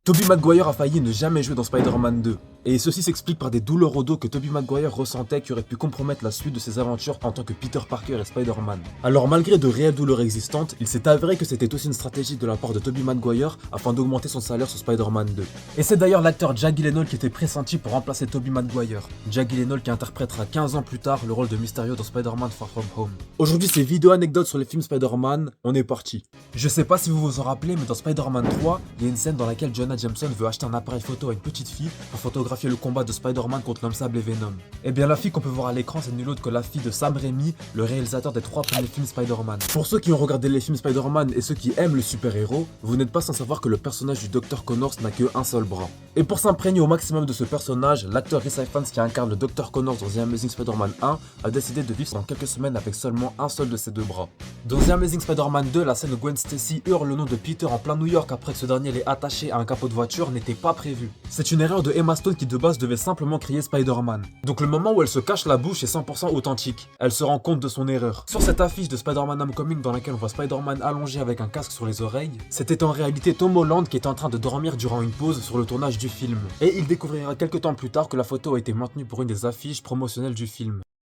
Tobey Maguire a failli ne jamais jouer dans Spider-Man 2. Et ceci s'explique par des douleurs au dos que Tobey Maguire ressentait qui auraient pu compromettre la suite de ses aventures en tant que Peter Parker et Spider-Man. Alors malgré de réelles douleurs existantes, il s'est avéré que c'était aussi une stratégie de la part de Tobey Maguire afin d'augmenter son salaire sur Spider-Man 2. Et c'est d'ailleurs l'acteur Jack Gyllenhaal qui était pressenti pour remplacer Tobey Maguire. Jack Gyllenhaal qui interprétera 15 ans plus tard le rôle de Mysterio dans Spider-Man Far From Home. Aujourd'hui c'est vidéo anecdote sur les films Spider-Man, on est parti. Je sais pas si vous vous en rappelez mais dans Spider-Man 3, il y a une scène dans laquelle Jonah Jameson veut acheter un appareil photo à une petite fille pour photographier le combat de Spider-Man contre l'homme sable et Venom. Et bien la fille qu'on peut voir à l'écran c'est nulle autre que la fille de Sam Raimi, le réalisateur des 3 premiers films Spider-Man. Pour ceux qui ont regardé les films Spider-Man et ceux qui aiment le super-héros, vous n'êtes pas sans savoir que le personnage du Dr Connors n'a que un seul bras. Et pour s'imprégner au maximum de ce personnage, l'acteur Rhys Ifans qui incarne le Dr Connors dans The Amazing Spider-Man 1 a décidé de vivre pendant quelques semaines avec seulement un seul de ses 2 bras. Dans The Amazing Spider-Man 2, la scène où Gwen Stacy hurle le nom de Peter en plein New York après que ce dernier l'ait attaché à un capot de voiture n'était pas prévu. C'est une erreur de Emma Stone qui de base devait simplement crier Spider-Man. Donc le moment où elle se cache la bouche est 100% authentique. Elle se rend compte de son erreur. Sur cette affiche de Spider-Man Homecoming dans laquelle on voit Spider-Man allongé avec un casque sur les oreilles, c'était en réalité Tom Holland qui était en train de dormir durant une pause sur le tournage du film. Et il découvrira quelques temps plus tard que la photo a été maintenue pour une des affiches promotionnelles du film.